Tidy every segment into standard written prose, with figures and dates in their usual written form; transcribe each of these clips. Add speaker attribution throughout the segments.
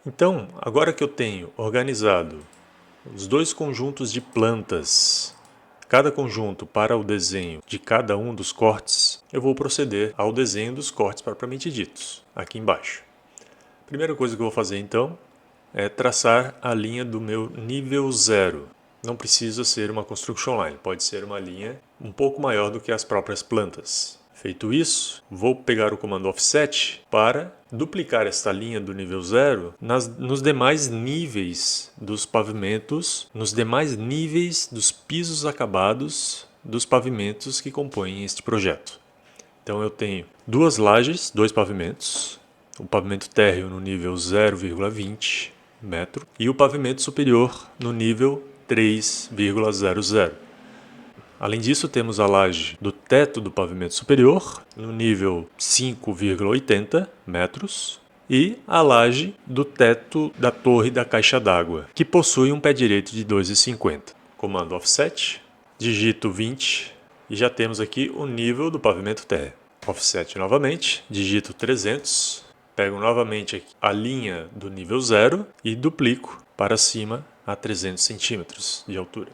Speaker 1: Então, agora que eu tenho organizado os dois conjuntos de plantas, cada conjunto para o desenho de cada um dos cortes, eu vou proceder ao desenho dos cortes propriamente ditos, aqui embaixo. A primeira coisa que eu vou fazer então é traçar a linha do meu nível 0. Não precisa ser uma construction line, pode ser uma linha um pouco maior do que as próprias plantas. Feito isso, vou pegar o comando offset para duplicar esta linha do nível 0 nos demais níveis dos pavimentos, nos demais níveis dos pisos acabados dos pavimentos que compõem este projeto. Então eu tenho duas lajes, dois pavimentos, o pavimento térreo no nível 0,20 metro e o pavimento superior no nível 3,00. Além disso, temos a laje do teto do pavimento superior, no nível 5,80 metros, e a laje do teto da torre da caixa d'água, que possui um pé direito de 2,50. Comando offset, digito 20 e já temos aqui o nível do pavimento térreo. Offset novamente, digito 300, pego novamente aqui a linha do nível 0 e duplico para cima a 300 centímetros de altura.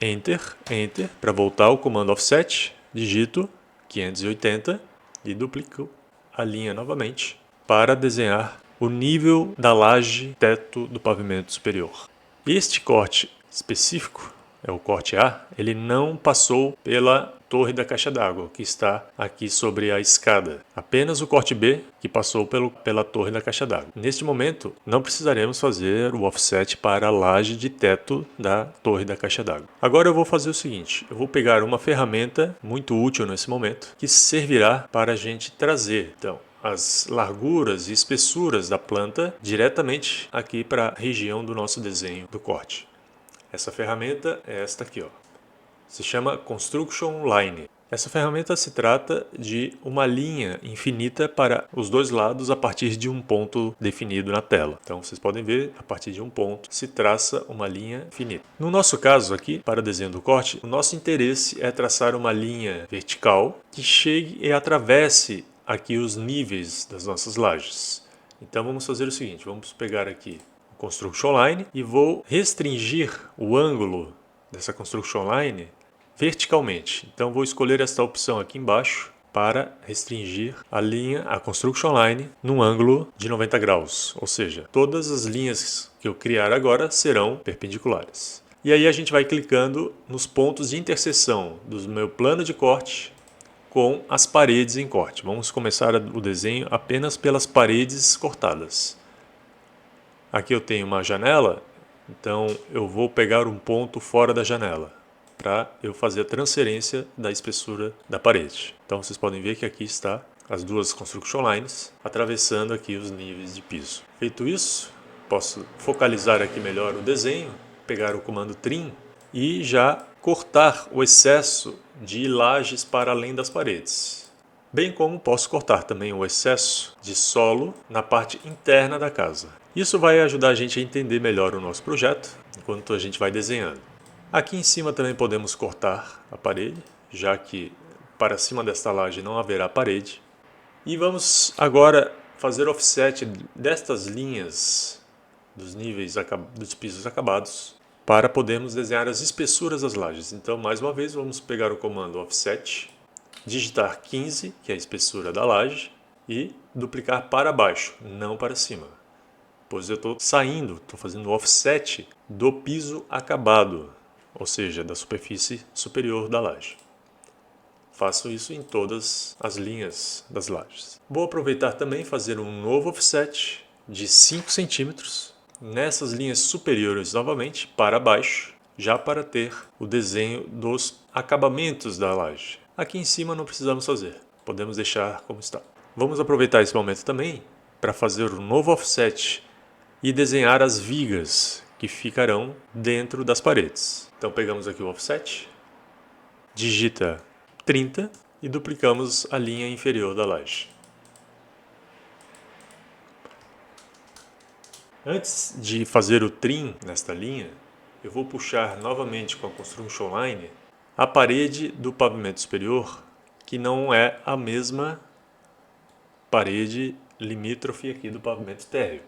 Speaker 1: Enter, Enter, para voltar ao comando offset, digito 580 e duplico a linha novamente para desenhar o nível da laje teto do pavimento superior. Este corte específico, é o corte A, ele não passou pela torre da caixa d'água, que está aqui sobre a escada. Apenas o corte B, que passou pela torre da caixa d'água. Neste momento, não precisaremos fazer o offset para a laje de teto da torre da caixa d'água. Agora eu vou fazer o seguinte, eu vou pegar uma ferramenta muito útil nesse momento, que servirá para a gente trazer, então, as larguras e espessuras da planta diretamente aqui para a região do nosso desenho do corte. Essa ferramenta é esta aqui, ó. Se chama Construction Line. Essa ferramenta se trata de uma linha infinita para os dois lados a partir de um ponto definido na tela. Então vocês podem ver, a partir de um ponto se traça uma linha finita. No nosso caso aqui, para o desenho do corte, o nosso interesse é traçar uma linha vertical que chegue e atravesse aqui os níveis das nossas lajes. Então vamos fazer o seguinte, vamos pegar aqui o Construction Line e vou restringir o ângulo dessa Construction Line verticalmente. Então vou escolher esta opção aqui embaixo para restringir a linha, a Construction Line, num ângulo de 90 graus. Ou seja, todas as linhas que eu criar agora serão perpendiculares. E aí a gente vai clicando nos pontos de interseção do meu plano de corte com as paredes em corte. Vamos começar o desenho apenas pelas paredes cortadas. Aqui eu tenho uma janela, então eu vou pegar um ponto fora da janela para eu fazer a transferência da espessura da parede. Então vocês podem ver que aqui está as duas construction lines atravessando aqui os níveis de piso. Feito isso, posso focalizar aqui melhor o desenho, pegar o comando trim e já cortar o excesso de lajes para além das paredes. Bem como posso cortar também o excesso de solo na parte interna da casa. Isso vai ajudar a gente a entender melhor o nosso projeto enquanto a gente vai desenhando. Aqui em cima também podemos cortar a parede, já que para cima desta laje não haverá parede. E vamos agora fazer offset destas linhas dos níveis dos pisos acabados para podermos desenhar as espessuras das lajes. Então, mais uma vez, vamos pegar o comando offset, digitar 15, que é a espessura da laje, e duplicar para baixo, não para cima. Pois eu estou fazendo o offset do piso acabado, ou seja, da superfície superior da laje. Faço isso em todas as linhas das lajes. Vou aproveitar também e fazer um novo offset de 5 centímetros nessas linhas superiores novamente para baixo, já para ter o desenho dos acabamentos da laje. Aqui em cima não precisamos fazer, podemos deixar como está. Vamos aproveitar esse momento também para fazer um novo offset e desenhar as vigas que ficarão dentro das paredes. Então pegamos aqui o offset, digita 30 e duplicamos a linha inferior da laje. Antes de fazer o trim nesta linha, eu vou puxar novamente com a Construction Line a parede do pavimento superior, que não é a mesma parede limítrofe aqui do pavimento térreo.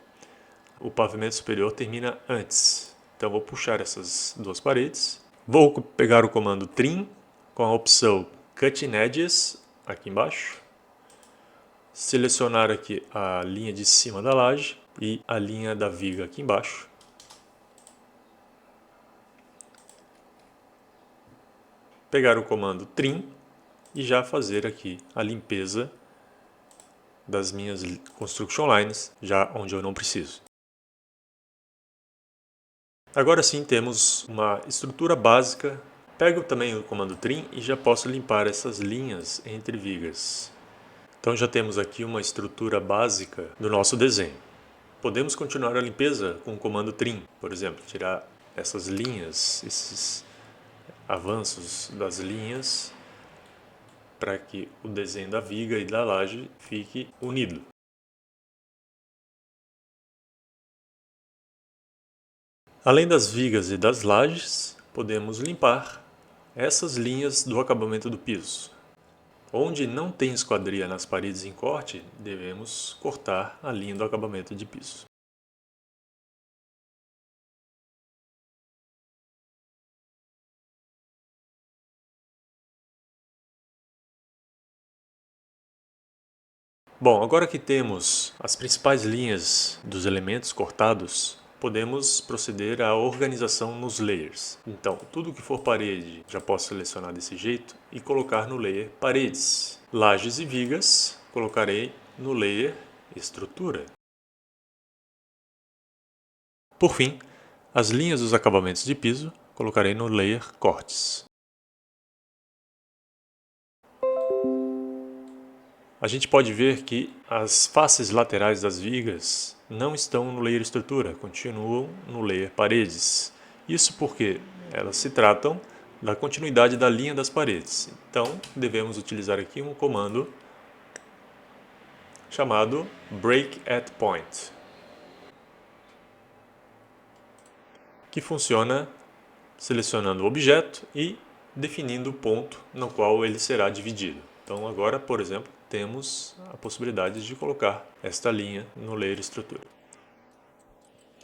Speaker 1: o pavimento superior termina antes. Então vou puxar essas duas paredes. Vou pegar o comando trim com a opção Cut in Edges aqui embaixo. Selecionar aqui a linha de cima da laje e a linha da viga aqui embaixo. Pegar o comando trim e já fazer aqui a limpeza das minhas construction lines, já onde eu não preciso. Agora sim temos uma estrutura básica. Pego também o comando trim e já posso limpar essas linhas entre vigas. Então já temos aqui uma estrutura básica do nosso desenho. Podemos continuar a limpeza com o comando trim, por exemplo, tirar essas linhas, esses avanços das linhas, para que o desenho da viga e da laje fique unido. Além das vigas e das lajes, podemos limpar essas linhas do acabamento do piso. Onde não tem esquadria nas paredes em corte, devemos cortar a linha do acabamento de piso. Bom, agora que temos as principais linhas dos elementos cortados, podemos proceder à organização nos layers. Então, tudo que for parede já posso selecionar desse jeito e colocar no layer paredes. Lajes e vigas colocarei no layer estrutura. Por fim, as linhas dos acabamentos de piso colocarei no layer cortes. A gente pode ver que as faces laterais das vigas não estão no layer estrutura, continuam no layer paredes. Isso porque elas se tratam da continuidade da linha das paredes. Então, devemos utilizar aqui um comando chamado Break at Point, que funciona selecionando o objeto e definindo o ponto no qual ele será dividido. Então agora, por exemplo, temos a possibilidade de colocar esta linha no layer estrutura.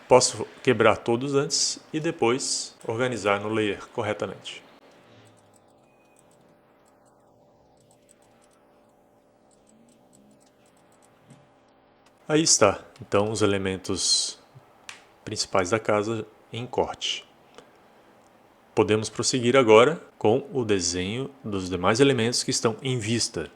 Speaker 1: Posso quebrar todos antes e depois organizar no layer corretamente. Aí está, então, os elementos principais da casa em corte. Podemos prosseguir agora com o desenho dos demais elementos que estão em vista.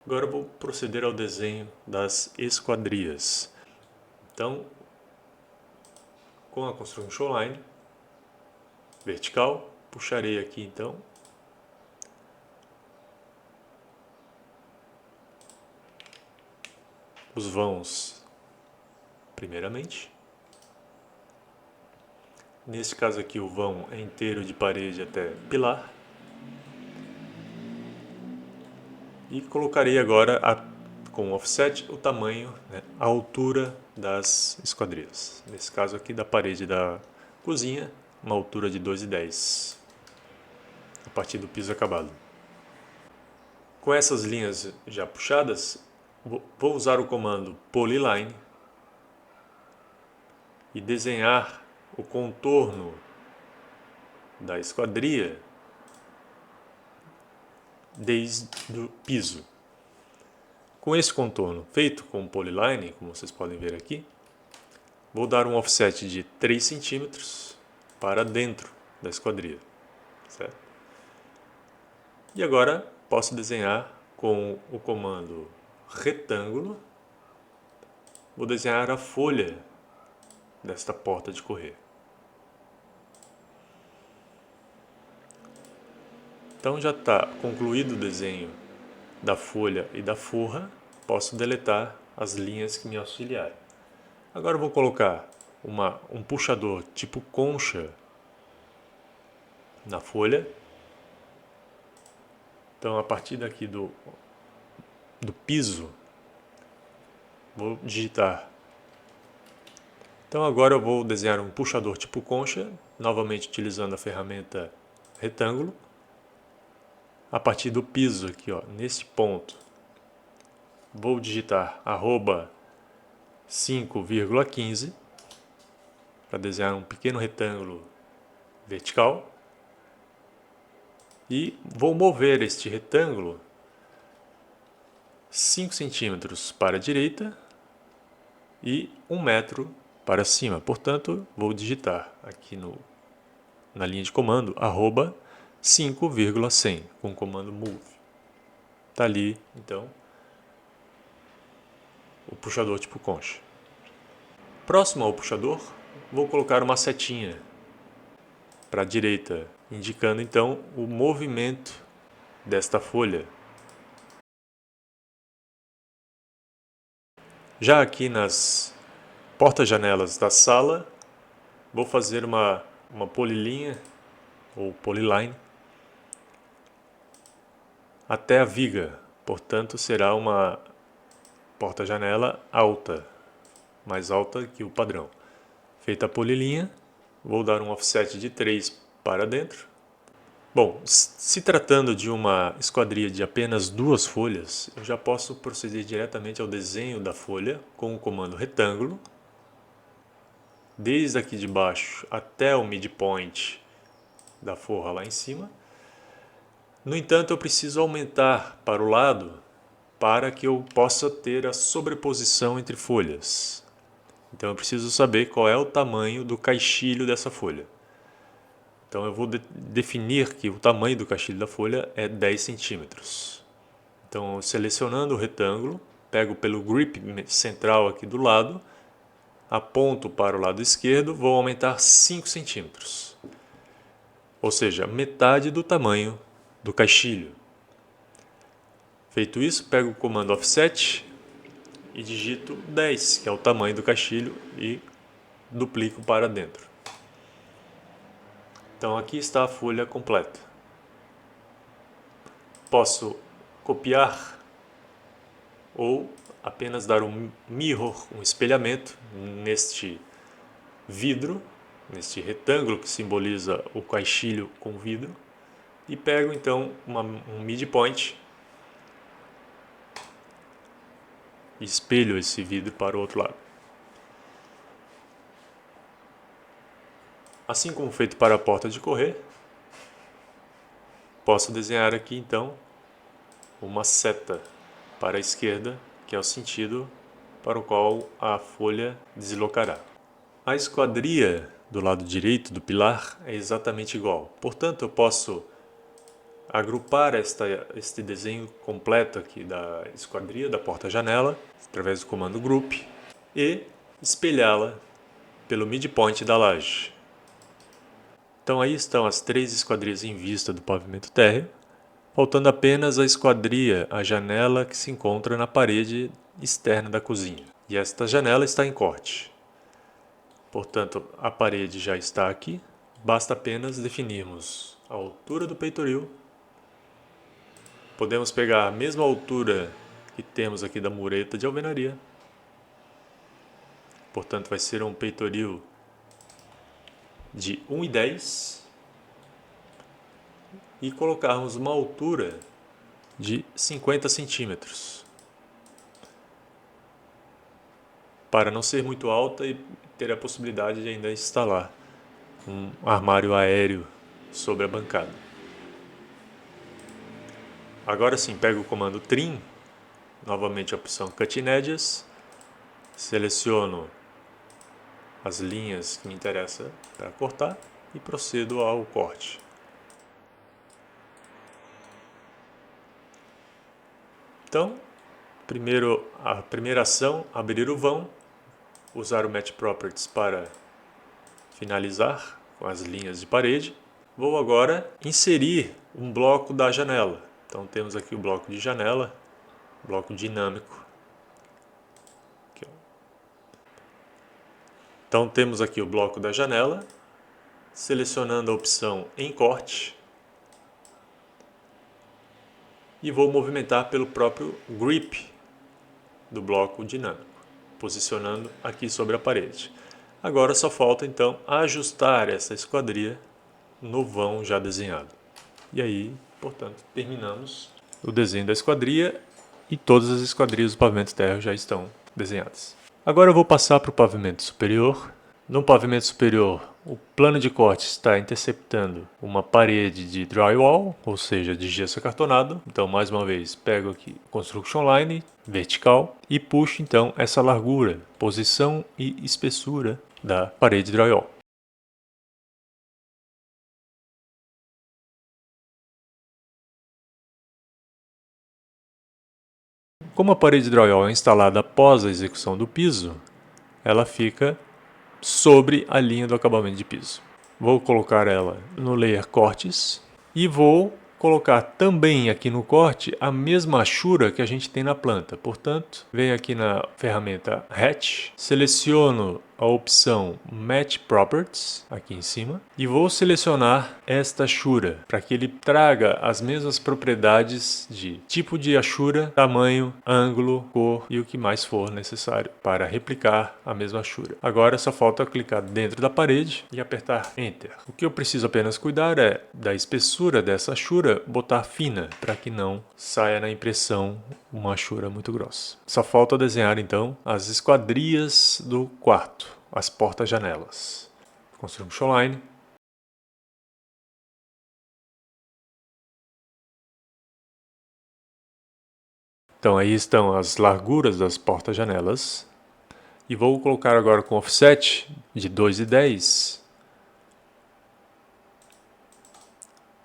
Speaker 1: Agora eu vou proceder ao desenho das esquadrias. Então, com a Construction Line vertical. Puxarei aqui então. Os vãos primeiramente. Nesse caso aqui o vão é inteiro de parede até pilar. E colocarei agora com offset o tamanho, né, a altura das esquadrias. Nesse caso aqui da parede da cozinha, uma altura de 2,10 a partir do piso acabado. Com essas linhas já puxadas, vou usar o comando Polyline e desenhar o contorno da esquadria desde o piso. Com esse contorno feito com Polyline, como vocês podem ver aqui, vou dar um offset de 3 centímetros para dentro da esquadria, certo? E agora posso desenhar com o comando retângulo, vou desenhar a folha desta porta de correr. Então já está concluído o desenho da folha e da forra, posso deletar as linhas que me auxiliarem. Agora eu vou colocar um puxador tipo concha na folha. Então a partir daqui do piso, vou digitar. Então agora eu vou desenhar um puxador tipo concha, novamente utilizando a ferramenta retângulo. A partir do piso aqui, ó, nesse ponto, vou digitar @5,15 para desenhar um pequeno retângulo vertical. E vou mover este retângulo 5 centímetros para a direita e 1 metro para cima. Portanto, vou digitar aqui na linha de comando @5,100 com o comando move. Está ali, então, o puxador tipo concha. Próximo ao puxador, vou colocar uma setinha para a direita, indicando então o movimento desta folha. Já aqui nas portas-janelas da sala, vou fazer uma polilinha ou polyline até a viga, portanto será uma porta-janela alta, mais alta que o padrão. Feita a polilinha, vou dar um offset de 3 para dentro. Bom, se tratando de uma esquadria de apenas 2 folhas, eu já posso proceder diretamente ao desenho da folha com o comando retângulo, desde aqui de baixo até o midpoint da forra lá em cima. No entanto, eu preciso aumentar para o lado para que eu possa ter a sobreposição entre folhas. Então eu preciso saber qual é o tamanho do caixilho dessa folha. Então eu vou definir que o tamanho do caixilho da folha é 10 centímetros. Então selecionando o retângulo, pego pelo grip central aqui do lado, aponto para o lado esquerdo, vou aumentar 5 centímetros. Ou seja, metade do tamanho do caixilho. Feito isso, pego o comando offset e digito 10, que é o tamanho do caixilho, e duplico para dentro. Então aqui está a folha completa. Posso copiar ou apenas dar um mirror, um espelhamento neste vidro, neste retângulo que simboliza o caixilho com vidro, e pego então um midpoint e espelho esse vidro para o outro lado. Assim como feito para a porta de correr, posso desenhar aqui então uma seta para a esquerda, que é o sentido para o qual a folha deslocará. A esquadria do lado direito do pilar é exatamente igual. Portanto, eu posso agrupar este desenho completo aqui da esquadria, da porta-janela, através do comando Group, e espelhá-la pelo midpoint da laje. Então aí estão as 3 esquadrias em vista do pavimento térreo, faltando apenas a esquadria, a janela que se encontra na parede externa da cozinha. E esta janela está em corte. Portanto, a parede já está aqui, basta apenas definirmos a altura do peitoril. Podemos pegar a mesma altura que temos aqui da mureta de alvenaria. Portanto, vai ser um peitoril de 1,10 e colocarmos uma altura de 50 centímetros. Para não ser muito alta e ter a possibilidade de ainda instalar um armário aéreo sobre a bancada. Agora sim, pego o comando Trim, novamente a opção Cutting Edges, seleciono as linhas que me interessam para cortar e procedo ao corte. Então, a primeira ação, abrir o vão, usar o Match Properties para finalizar com as linhas de parede. Vou agora inserir um bloco da janela. Então temos aqui o bloco de janela, bloco dinâmico. Aqui, então temos aqui o bloco da janela, selecionando a opção em corte e vou movimentar pelo próprio grip do bloco dinâmico, posicionando aqui sobre a parede. Agora só falta então ajustar essa esquadria no vão já desenhado. E aí, portanto, terminamos o desenho da esquadria e todas as esquadrias do pavimento térreo já estão desenhadas. Agora eu vou passar para o pavimento superior. No pavimento superior, o plano de corte está interceptando uma parede de drywall, ou seja, de gesso acartonado. Então, mais uma vez, pego aqui Construction Line vertical e puxo então essa largura, posição e espessura da parede drywall. Como a parede drywall é instalada após a execução do piso, ela fica sobre a linha do acabamento de piso. Vou colocar ela no layer cortes e vou colocar também aqui no corte a mesma achura que a gente tem na planta. Portanto, venho aqui na ferramenta Hatch, seleciono a opção Match Properties aqui em cima e vou selecionar esta achura para que ele traga as mesmas propriedades de tipo de achura, tamanho, ângulo, cor e o que mais for necessário para replicar a mesma achura. Agora só falta clicar dentro da parede e apertar Enter. O que eu preciso apenas cuidar é da espessura dessa achura botar fina para que não saia na impressão uma achura muito grossa. Só falta desenhar então as esquadrias do quarto, as portas-janelas. Construction Line. Então aí estão as larguras das portas-janelas. E vou colocar agora com offset de 2,10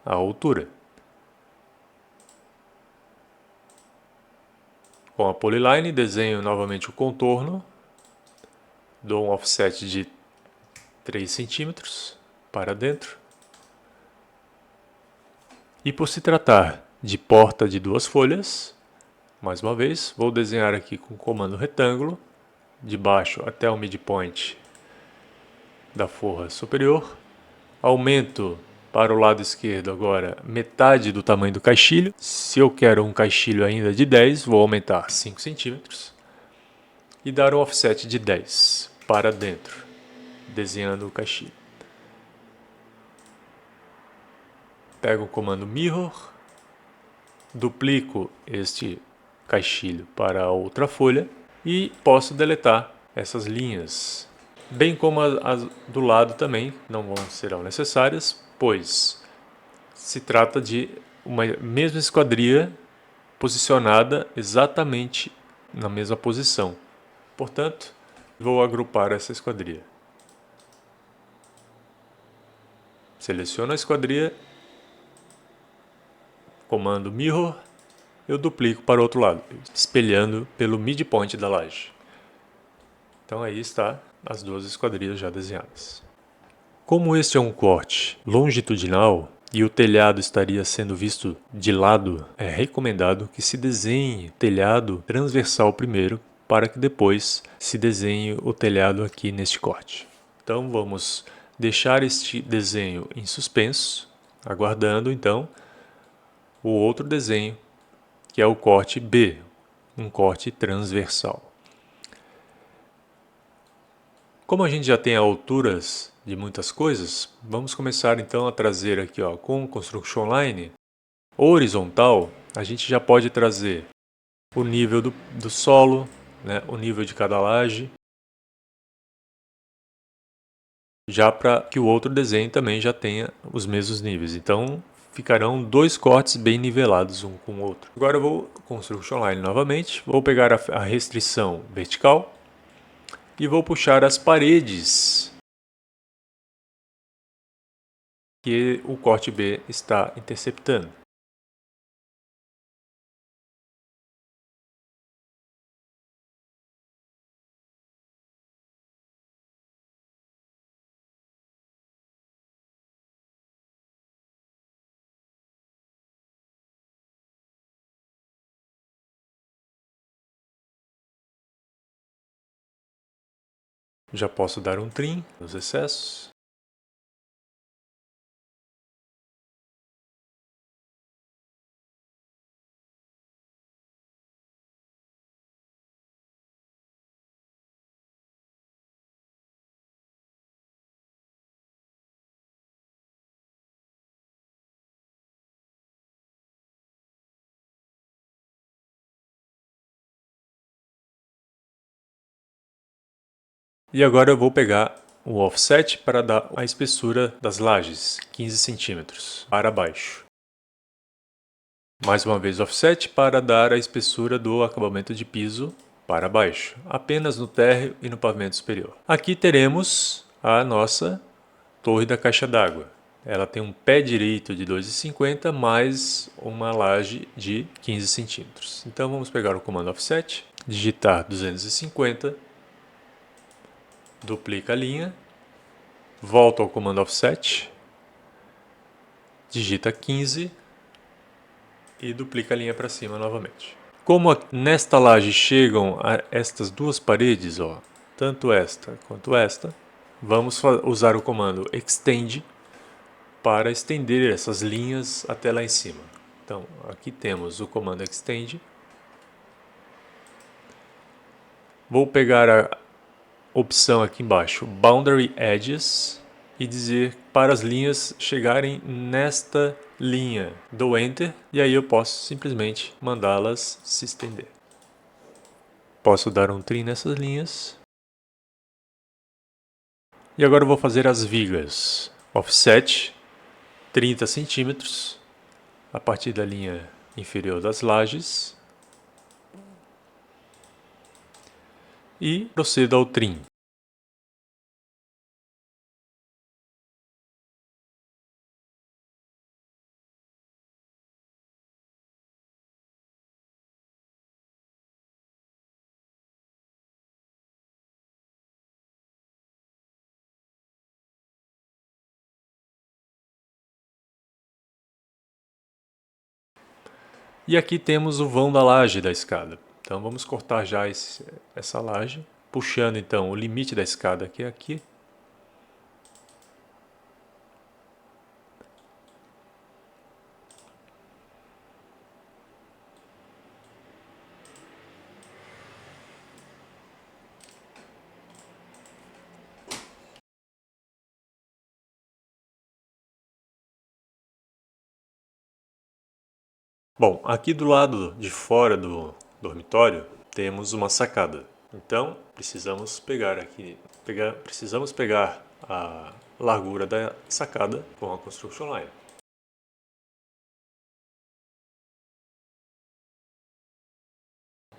Speaker 1: a altura. Com a Polyline, desenho novamente o contorno, dou um offset de 3 centímetros para dentro. E por se tratar de porta de 2 folhas, mais uma vez, vou desenhar aqui com o comando retângulo, de baixo até o midpoint da forra superior. Aumento para o lado esquerdo agora metade do tamanho do caixilho. Se eu quero um caixilho ainda de 10, vou aumentar 5 centímetros e dar um offset de 10 para dentro, desenhando o caixilho. Pego o comando Mirror, duplico este caixilho para a outra folha e posso deletar essas linhas, bem como as do lado também não serão necessárias, pois se trata de uma mesma esquadria posicionada exatamente na mesma posição. Portanto, vou agrupar essa esquadria. Seleciono a esquadria, comando Mirror, eu duplico para o outro lado, espelhando pelo midpoint da laje. Então aí está as duas esquadrias já desenhadas. Como este é um corte longitudinal e o telhado estaria sendo visto de lado, é recomendado que se desenhe telhado transversal primeiro, para que depois se desenhe o telhado aqui neste corte. Então vamos deixar este desenho em suspenso, aguardando então o outro desenho, que é o corte B, um corte transversal. Como a gente já tem alturas de muitas coisas, vamos começar então a trazer aqui, ó, com o Construction Line horizontal, a gente já pode trazer o nível do solo, né, o nível de cada laje, já para que o outro desenho também já tenha os mesmos níveis. Então ficarão dois cortes bem nivelados um com o outro. Agora eu vou Construction Line novamente, vou pegar a restrição vertical e vou puxar as paredes que o corte B está interceptando. Já posso dar um trim nos excessos. E agora eu vou pegar o offset para dar a espessura das lajes, 15 centímetros, para baixo. Mais uma vez offset para dar a espessura do acabamento de piso para baixo, apenas no térreo e no pavimento superior. Aqui teremos a nossa torre da caixa d'água. Ela tem um pé direito de 2,50 mais uma laje de 15 centímetros. Então vamos pegar o comando offset, digitar 250, duplica a linha, volta ao comando offset, digita 15 e duplica a linha para cima novamente. Como nesta laje chegam a estas duas paredes, ó, tanto esta quanto esta, vamos usar o comando extend para estender essas linhas até lá em cima. Então aqui temos o comando extend. Vou pegar a opção aqui embaixo, Boundary Edges, e dizer para as linhas chegarem nesta linha. Dou Enter e aí eu posso simplesmente mandá-las se estender. Posso dar um trim nessas linhas. E agora eu vou fazer as vigas. Offset 30 centímetros a partir da linha inferior das lajes. E procedo ao trim. E aqui temos o vão da laje da escada. Então vamos cortar já essa laje, puxando então o limite da escada que é aqui. Bom, aqui do lado de fora do dormitório temos uma sacada. Então precisamos pegar a largura da sacada com a Construction Line.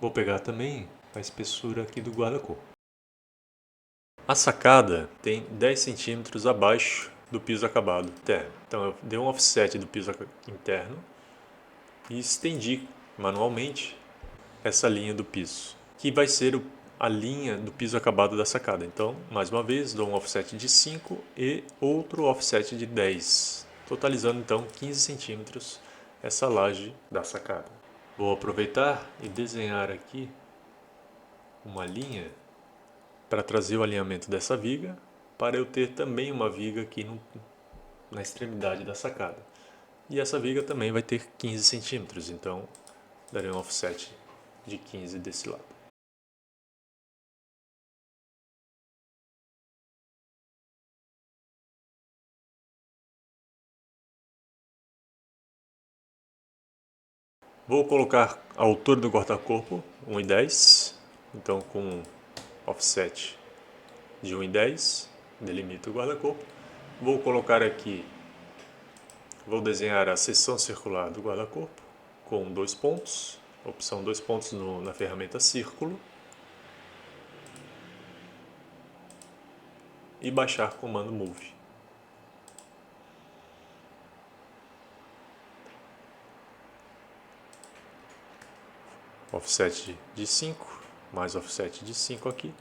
Speaker 1: Vou pegar também a espessura aqui do guarda-corpo. A sacada tem 10 centímetros abaixo do piso acabado interno. Então eu dei um offset do piso interno e estendi manualmente essa linha do piso, que vai ser a linha do piso acabado da sacada. Então, mais uma vez, dou um offset de 5 e outro offset de 10, totalizando então 15 centímetros essa laje da sacada. Vou aproveitar e desenhar aqui uma linha para trazer o alinhamento dessa viga, para eu ter também uma viga aqui na extremidade da sacada. E essa viga também vai ter 15 centímetros, então darei um offset de 15 desse lado. Vou colocar a altura do guarda-corpo 1,10, então com offset de 1,10, delimito o guarda-corpo. Vou colocar aqui, vou desenhar a seção circular do guarda-corpo com 2 pontos, opção 2 pontos na ferramenta círculo, e baixar comando Move. Offset de 5, mais offset de 5 aqui,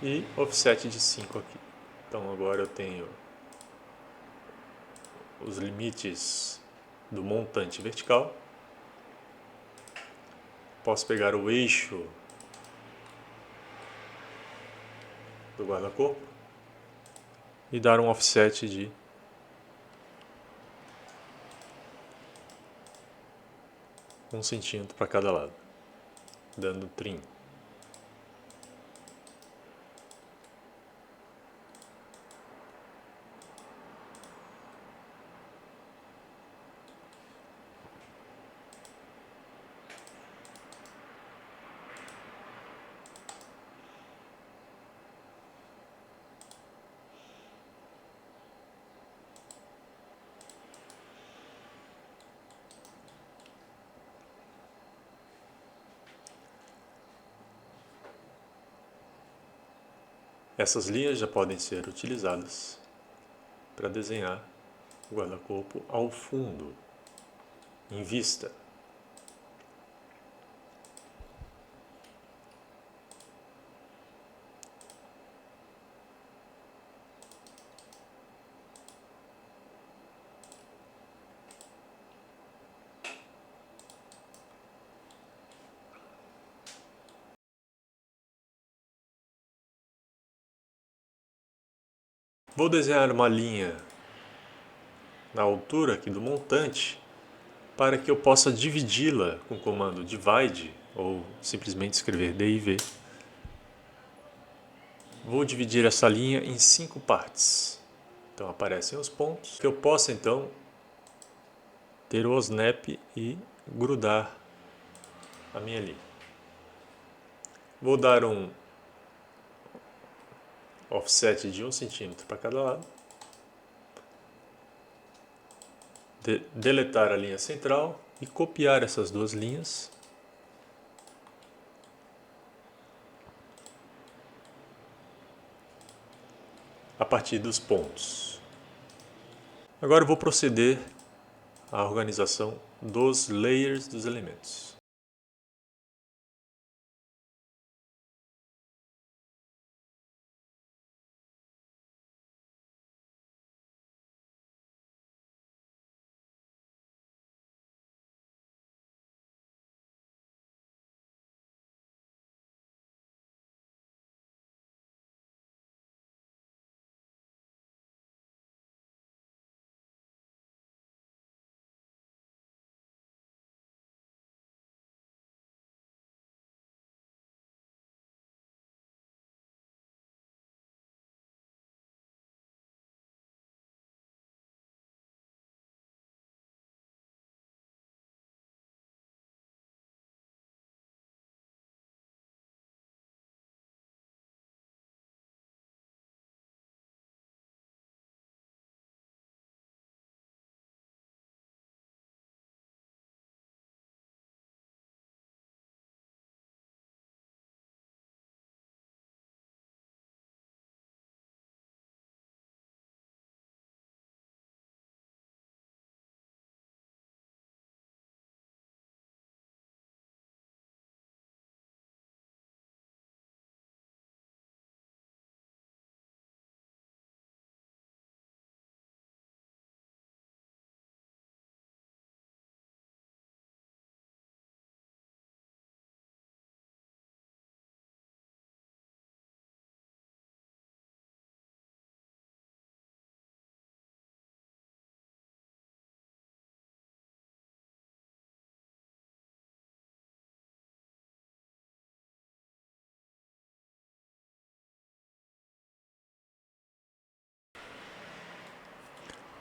Speaker 1: e offset de 5 aqui. Então agora eu tenho os limites do montante vertical. Posso pegar o eixo do guarda-corpo e dar um offset de 1 centímetro para cada lado, dando trim. Essas linhas já podem ser utilizadas para desenhar o guarda-corpo ao fundo, em vista. Vou desenhar uma linha na altura aqui do montante para que eu possa dividi-la com o comando divide ou simplesmente escrever div. Vou dividir essa linha em 5 partes. Então aparecem os pontos que eu possa então ter o snap e grudar a minha linha. Vou dar um offset de 1 centímetro para cada lado. Deletar a linha central e copiar essas duas linhas. A partir dos pontos. Agora eu vou proceder à organização dos layers dos elementos.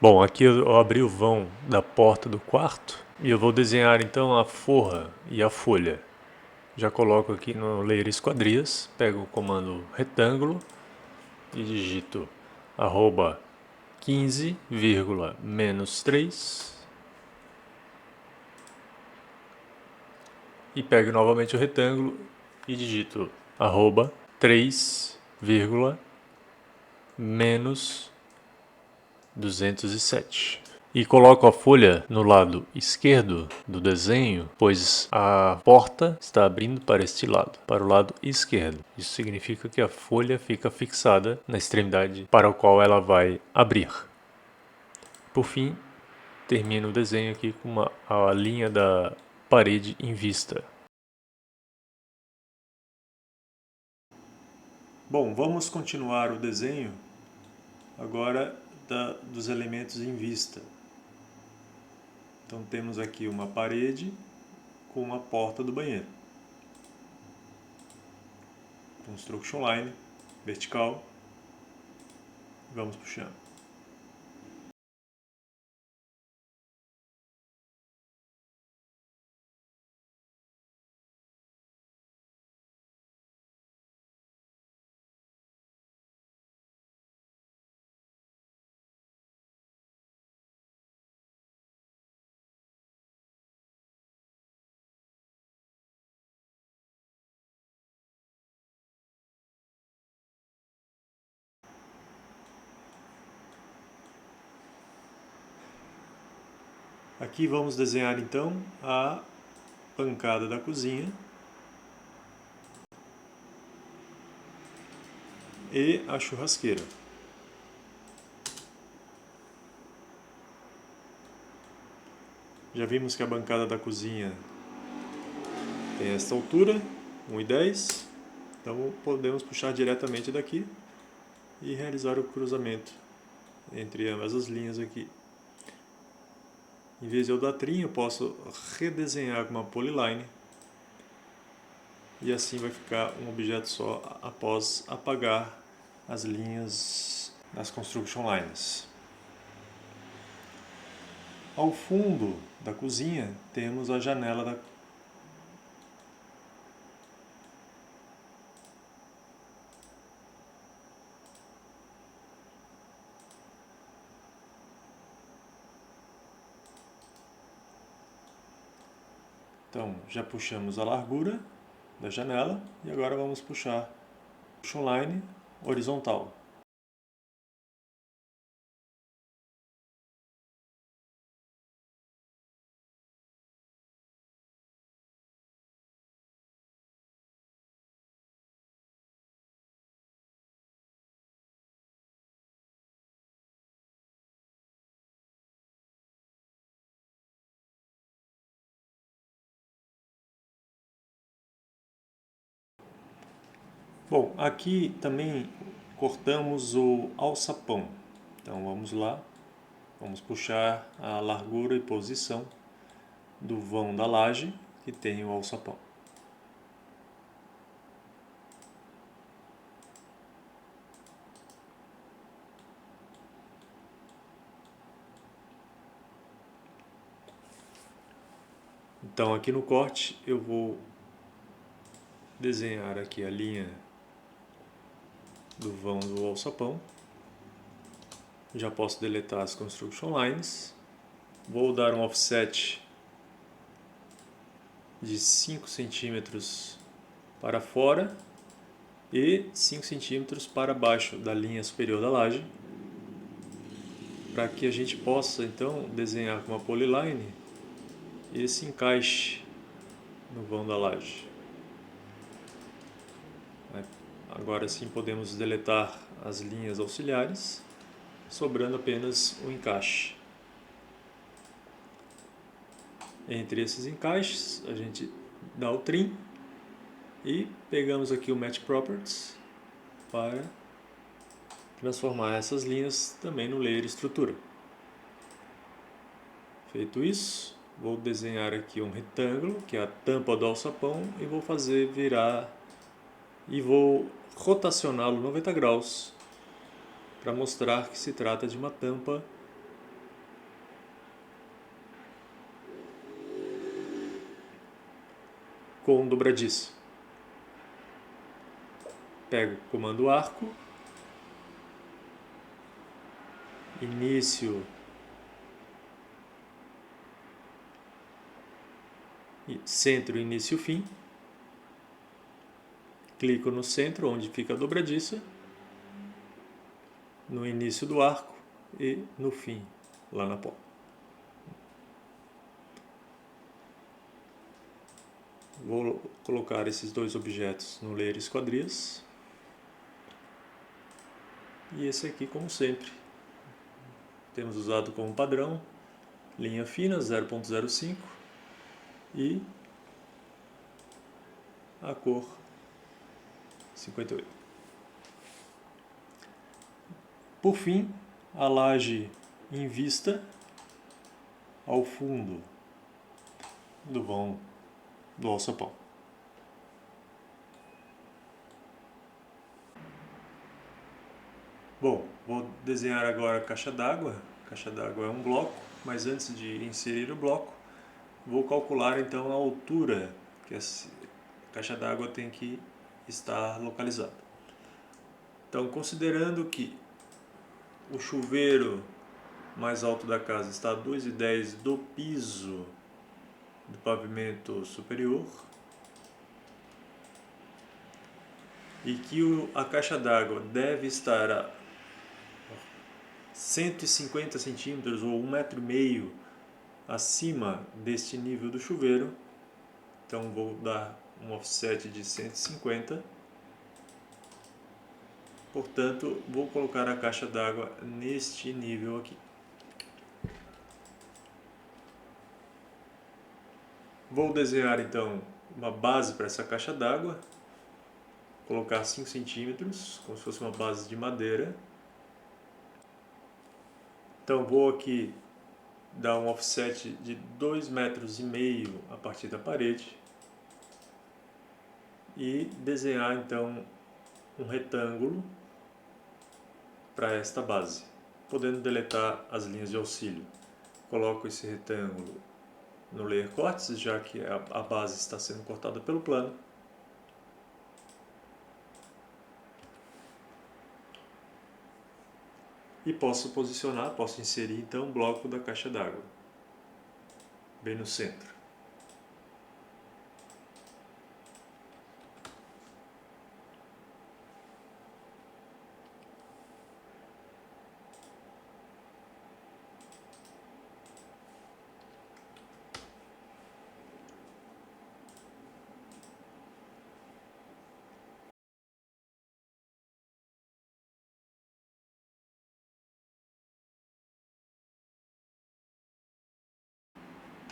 Speaker 1: Bom, aqui eu abri o vão da porta do quarto e eu vou desenhar então a forra e a folha. Já coloco aqui no Layer Esquadrias, pego o comando retângulo e digito arroba 15, -3 e pego novamente o retângulo e digito arroba 3, -207. E coloco a folha no lado esquerdo do desenho, pois a porta está abrindo para este lado, para o lado esquerdo. Isso significa que a folha fica fixada na extremidade para a qual ela vai abrir. Por fim, termino o desenho aqui com a linha da parede em vista. Bom, vamos continuar o desenho agora dos elementos em vista. Então temos aqui uma parede com uma porta do banheiro. Construction line, vertical. Vamos puxando. Aqui vamos desenhar então a bancada da cozinha e a churrasqueira. Já vimos que a bancada da cozinha tem esta altura, 1,10, então podemos puxar diretamente daqui e realizar o cruzamento entre ambas as linhas aqui. Em vez de eu dar trim, eu posso redesenhar com uma polyline e assim vai ficar um objeto só após apagar as linhas das construction lines. Ao fundo da cozinha temos a janela da Então, já puxamos a largura da janela e agora vamos puxar o line horizontal. Bom, aqui também cortamos o alçapão. Então vamos lá, vamos puxar a largura e posição do vão da laje que tem o alçapão. Então aqui no corte eu vou desenhar aqui a linha do vão do alçapão. Já posso deletar as construction lines. Vou dar um offset de 5 centímetros para fora e 5 centímetros para baixo da linha superior da laje, para que a gente possa então desenhar com uma polyline esse encaixe no vão da laje. Agora sim podemos deletar as linhas auxiliares, sobrando apenas o encaixe. Entre esses encaixes a gente dá o trim e pegamos aqui o Match Properties para transformar essas linhas também no layer estrutura. Feito isso, vou desenhar aqui um retângulo, que é a tampa do alçapão, e vou fazer virar e vou rotacioná-lo 90 graus para mostrar que se trata de uma tampa com dobradiça. Pego o comando arco, início centro, início, fim. Clico no centro, onde fica a dobradiça, no início do arco e no fim, lá na ponta. Vou colocar esses dois objetos no layer esquadrias. E esse aqui, como sempre, temos usado como padrão linha fina 0.05 e a cor 58. Por fim, a laje em vista ao fundo do vão do alçapão. Bom, vou desenhar agora a caixa d'água. A caixa d'água é um bloco, mas antes de inserir o bloco, vou calcular então a altura que a caixa d'água tem que estar localizada. Então, considerando que o chuveiro mais alto da casa está a 2,10 do piso do pavimento superior e que a caixa d'água deve estar a 150 centímetros ou 1,5 m acima deste nível do chuveiro, então vou dar um offset de 150. Portanto, vou colocar a caixa d'água neste nível aqui. Vou desenhar então uma base para essa caixa d'água, colocar 5 centímetros, como se fosse uma base de madeira. Então vou aqui dar um offset de 2,5 metros a partir da parede e desenhar então um retângulo para esta base, podendo deletar as linhas de auxílio. Coloco esse retângulo no layer cortes, já que a base está sendo cortada pelo plano. E posso posicionar, posso inserir então o bloco da caixa d'água, bem no centro.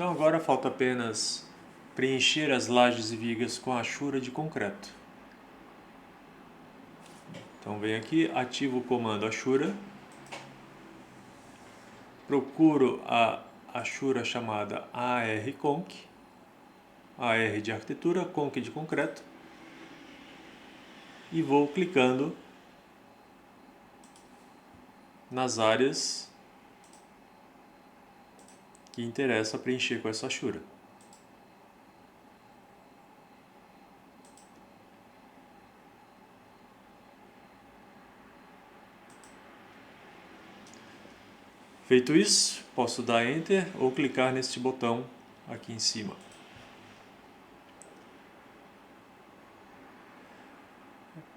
Speaker 1: Então agora falta apenas preencher as lajes e vigas com a achura de concreto. Então venho aqui, ativo o comando achura, procuro a achura chamada AR-Conc, AR de arquitetura, Conc de concreto, e vou clicando nas áreas que interessa preencher com essa achura. Feito isso, posso dar Enter ou clicar neste botão aqui em cima.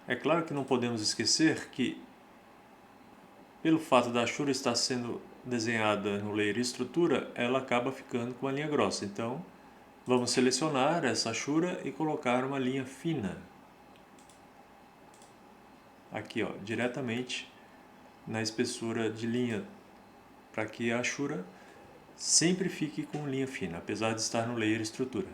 Speaker 1: É claro que não podemos esquecer que, pelo fato da achura estar sendo desenhada no layer estrutura, ela acaba ficando com uma linha grossa. Então, vamos selecionar essa achura e colocar uma linha fina. Aqui, ó, diretamente na espessura de linha, para que a achura sempre fique com linha fina, apesar de estar no layer estrutura.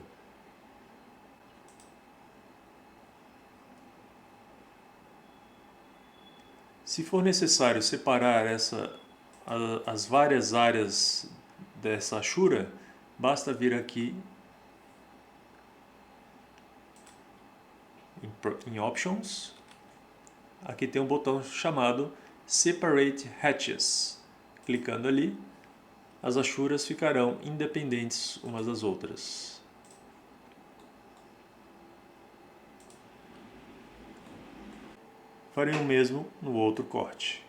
Speaker 1: Se for necessário separar as várias áreas dessa achura, basta vir aqui em Options. Aqui tem um botão chamado Separate Hatches. Clicando ali, as achuras ficarão independentes umas das outras. Farei o mesmo no outro corte.